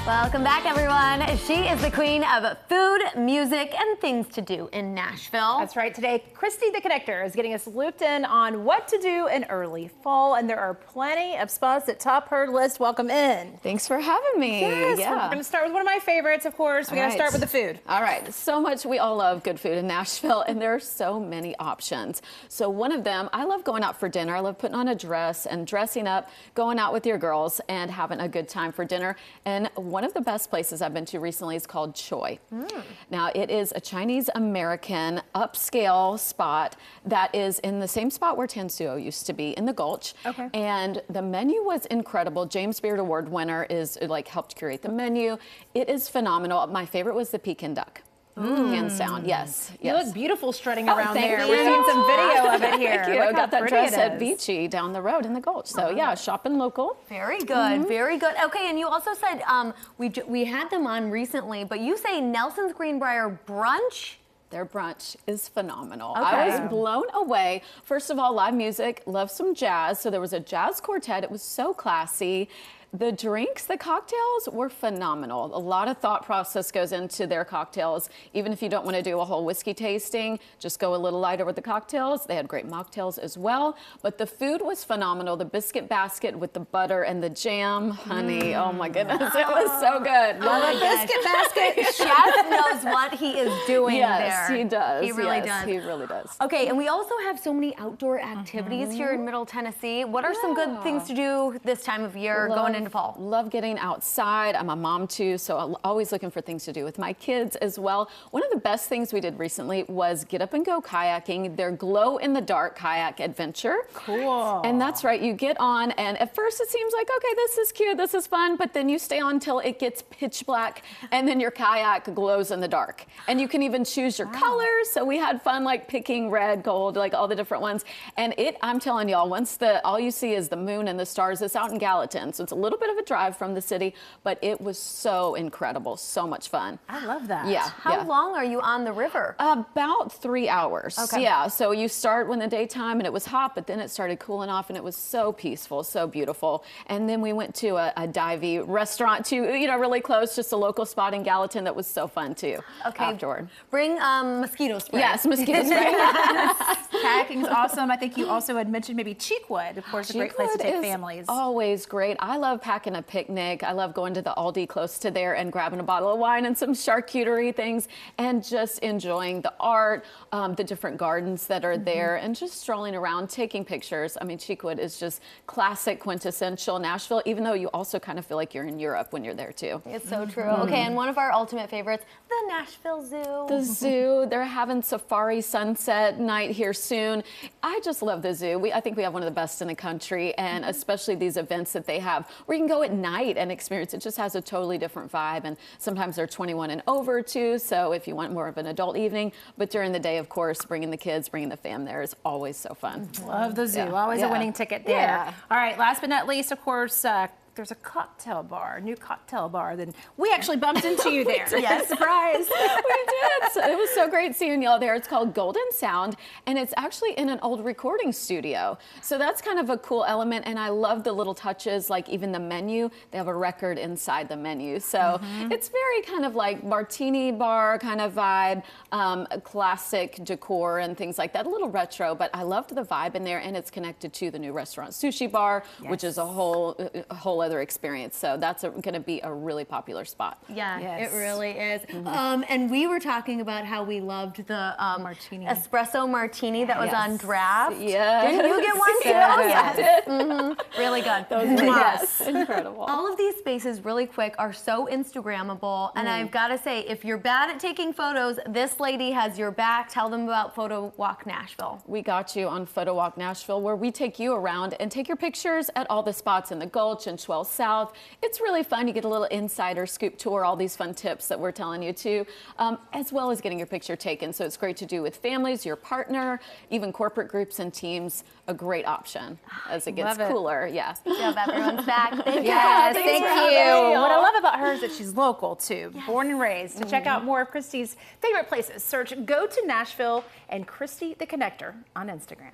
Welcome back, everyone. She is the queen of food, music, and things to do in Nashville. That's right. Today, Christy the Connector is getting us looped in on what to do in early fall, and there are plenty of spots that top her list. Welcome in. Thanks for having me. Yes, yeah. We're going to start with one of my favorites, of course. We got to start with the food. All right. So much. We all love good food in Nashville, and there are so many options. So one of them, I love going out for dinner. I love putting on a dress and dressing up, going out with your girls, and having a good time for dinner. And one of the best places I've been to recently is called Choi. Now, it is a Chinese-American upscale spot that is in the same spot where Tansuo used to be, in the Gulch. Okay. And the menu was incredible. James Beard Award winner helped curate the menu. It is phenomenal. My favorite was the Pekin duck. Hands down, yes. You look beautiful strutting Oh, around thank there. you. We're seeing some video of it here. Thank you. Look I how got that pretty dress it at is. Beachy down the road in the Gulch. So yeah, shopping local. Very good, very good. Okay, and you also said we had them on recently, but you say Nelson's Greenbrier brunch. Their brunch is phenomenal. Okay. I was blown away. First of all, live music, love some jazz. So there was a jazz quartet. It was so classy. The drinks, the cocktails were phenomenal. A lot of thought process goes into their cocktails. Even if you don't want to do a whole whiskey tasting, just go a little lighter with the cocktails. They had great mocktails as well. But the food was phenomenal. The biscuit basket with the butter and the jam, honey, oh my goodness, it was so good. Love a biscuit basket. Chef knows what he is doing there. Yes, he does. He really Yes, does. He really does. Okay, and we also have so many outdoor activities here in Middle Tennessee. What are some good things to do this time of year going into fall? Love getting outside. I'm a mom too, so I'm always looking for things to do with my kids as well. One of the best things we did recently was get up and go kayaking. Their glow-in-the-dark kayak adventure. Cool. And that's right, you get on, and at first it seems like, okay, this is cute, this is fun, but then you stay on till it gets pitch black, and then your kayak glows in the dark. And you can even choose your colors, so we had fun like picking red, gold, like all the different ones. And I'm telling y'all, once all you see is the moon and the stars, it's out in Gallatin, so it's a little bit of a drive from the city, but it was so incredible, so much fun. I love that. Yeah. How long are you on the river? About 3 hours. Okay. Yeah, so you start in the daytime and it was hot, but then it started cooling off and it was so peaceful, so beautiful. And then we went to a divey restaurant too, really close, just a local spot in Gallatin that was so fun too. Okay. Afterward. Bring mosquito spray. Yes, mosquito spray. Kayaking's awesome. I think you also had mentioned maybe Cheekwood, of course, a great place to take families. Always great. I love packing a picnic. I love going to the Aldi close to there and grabbing a bottle of wine and some charcuterie things and just enjoying the art, the different gardens that are there, and just strolling around, taking pictures. I mean, Cheekwood is just classic, quintessential Nashville, even though you also kind of feel like you're in Europe when you're there too. It's so true. Okay, and one of our ultimate favorites, the Nashville Zoo. The zoo, they're having safari sunset night here soon. I just love the zoo. I think we have one of the best in the country, and especially these events that they have where you can go at night and experience. It just has a totally different vibe, and sometimes they're 21 and over too, so if you want more of an adult evening, but during the day, of course, bringing the kids, bringing the fam there is always so fun. Love the zoo. Yeah. Always a winning ticket there. Yeah. All right, last but not least, of course, there's a cocktail bar, new cocktail bar. Then we actually bumped into you there. Yes, surprise. We did. So it was so great seeing y'all there. It's called Golden Sound, and it's actually in an old recording studio. So that's kind of a cool element, and I love the little touches, like even the menu. They have a record inside the menu. So it's very kind of like martini bar kind of vibe, classic decor and things like that. A little retro, but I loved the vibe in there, and it's connected to the new restaurant Sushi Bar, which is a whole other experience. So that's going to be a really popular spot. Yeah, Yes. it really is. And we were talking about how we loved the martini. espresso martini that was on draft. Yeah. Didn't you get one too? Yes. Really good. Those were, yes, incredible. All of these spaces, really quick, are so Instagrammable. And I've got to say, if you're bad at taking photos, this lady has your back. Tell them about Photo Walk Nashville. We got you on Photo Walk Nashville, where we take you around and take your pictures at all the spots in the Gulch and 12 South. It's really fun. You get a little insider scoop tour, all these fun tips that we're telling you too, as well as getting your picture taken. So it's great to do with families, your partner, even corporate groups and teams. A great option as it gets cooler. Yeah. Good job, everyone's back. Thank you. Yes, Thanks thank for you. having me. What I love about her is that she's local too, born and raised. To check out more of Christy's favorite places, search Go to Nashville and Christy the Connector on Instagram.